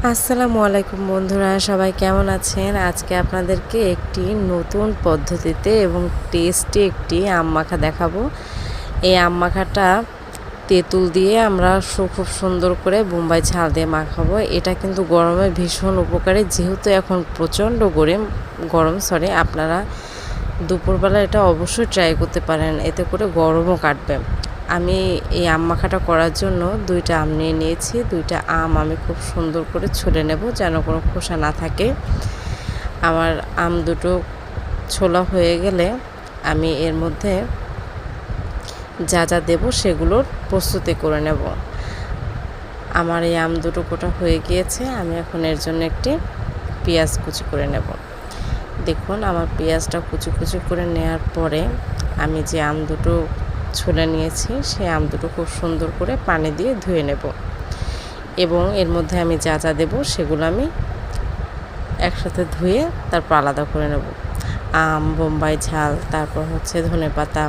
আসসালামু আলাইকুম বন্ধুরা, সবাই কেমন আছেন? আজকে আপনাদেরকে একটি নতুন পদ্ধতিতে এবং টেস্টি একটি আম মাখা দেখাবো। এই আম মাখাটা তেঁতুল দিয়ে আমরা খুব সুন্দর করে বোম্বাই ঝাল দিয়ে মাখাবো। এটা কিন্তু গরমে ভীষণ উপকারী, যেহেতু এখন প্রচণ্ড গরম আপনারা দুপুরবেলা এটা অবশ্যই ট্রাই করতে পারেন, এতে করে গরমও কাটবে। আমি এই আম মাখাটা করার জন্য 2টা আম নিয়ে নিয়েছি। 2টা আম আমি খুব সুন্দর করে ছুলে নেব, যেন কোনো খোসা না থাকে। আমার আম দুটো ছোলা হয়ে গেলে আমি এর মধ্যে যা যা দেব সেগুলোর প্রস্তুতি করে নেব। আমার এই আম দুটো কোটা হয়ে গিয়েছে। আমি এখন এর জন্য একটি পেঁয়াজ কুচি করে নেব। দেখুন, আমার পেঁয়াজটা কুচি কুচি করে নেওয়ার পরে আমি যে আম দুটো ছুলে নিয়েছি সেই আম দুটো খুব সুন্দর করে পানি দিয়ে ধুয়ে নেব, এবং এর মধ্যে আমি যা যা দেব সেগুলো আমি একসাথে ধুয়ে তারপর আলাদা করে নেব। আম, বোম্বাই ঝাল, তারপর হচ্ছে ধনেপাতা,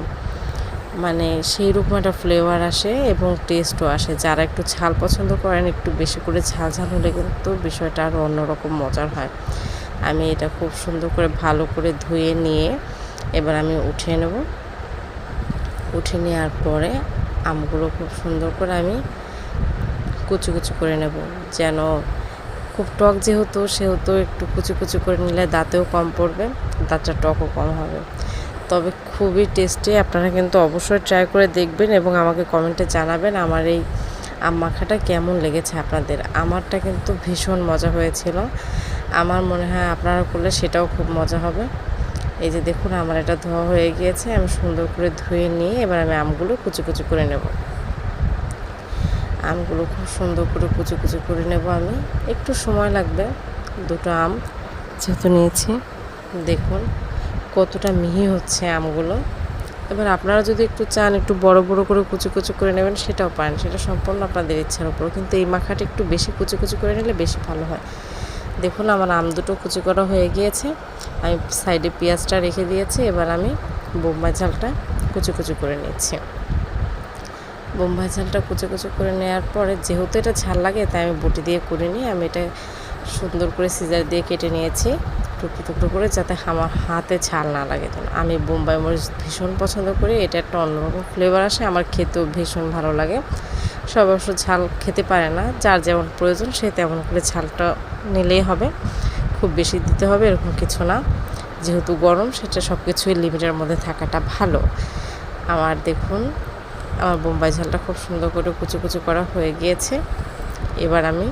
মানে সেই রকম একটা ফ্লেভার আসে এবং টেস্টও আসে। যারা একটু ঝাল পছন্দ করেন, একটু বেশি করে ঝাল ঝাল হলে কিন্তু বিষয়টা আরও অন্যরকম মজার হয়। আমি এটা খুব সুন্দর করে ভালো করে ধুয়ে নিয়ে এবার আমি উঠিয়ে নেব। উঠিয়ে নেওয়ার পরে আমগুলো খুব সুন্দর করে আমি কুচি কুচি করে নেব, যেন খুব টক সেহেতু একটু কুচি কুচি করে নিলে দাঁতেও কম পড়বে, দাঁতটা টকও কম হবে। তবে খুবই টেস্টি, আপনারা কিন্তু অবশ্যই ট্রাই করে দেখবেন এবং আমাকে কমেন্টে জানাবেন আমার এই আম মাখাটা কেমন লেগেছে আপনাদের। আমারটা কিন্তু ভীষণ মজা হয়েছিল, আমার মনে হয় আপনারা করলে সেটাও খুব মজা হবে। এই যে দেখুন, আমার এটা ধোয়া হয়ে গিয়েছে। আমি সুন্দর করে ধুয়ে নিয়ে এবার আমি আমগুলো কুচি কুচি করে নেব। আমগুলো খুব সুন্দর করে কুচি কুচি করে নেব। আমি একটু সময় লাগবে, 2টো আম যেহেতু নিয়েছি। দেখুন কতটা মিহি হচ্ছে আমগুলো। এবার আপনারা যদি একটু চান একটু বড় বড় করে কুচি কুচি করে নেবেন, সেটাও পারেন, সেটা সম্পূর্ণ আপনাদের ইচ্ছার উপর। কিন্তু এই মাখাটা একটু বেশি কুচি কুচি করে নিলে বেশি ভালো হয়। দেখুন, আমার আম দুটো কুচি করা হয়ে গিয়েছে। আমি সাইডে পেঁয়াজটা রেখে দিয়েছি। এবার আমি বোম্বাই ঝালটা কুচি কুচি করে নিচ্ছি। বোম্বাই ঝালটা কুচি কুচি করে নেওয়ার পরে, যেহেতু এটা ঝাল লাগে তাই আমি বটি দিয়ে করিনি, আমি এটা সুন্দর করে সিজার দিয়ে কেটে নিয়েছি টুকরো টুকরো করে, যাতে আমার হাতে ঝাল না লাগে। আমি বোম্বাই মরিচ ভীষণ পছন্দ করি, এটা একটা অন্যরকম ফ্লেভার আসে, আমার খেতেও ভীষণ ভালো লাগে। সব অবশ্য ঝাল খেতে পারে না, যার যেমন প্রয়োজন সে তেমন করে ঝালটা নিলেই হবে, খুব বেশি দিতে হবে এরকম কিছু না। যেহেতু গরম, সেটা সব কিছুই লিমিটের মধ্যে থাকাটা ভালো। আমার দেখুন, আমার বোম্বাই ঝালটা খুব সুন্দর করে কুচি কুচি করা হয়ে গিয়েছে। এবার আমি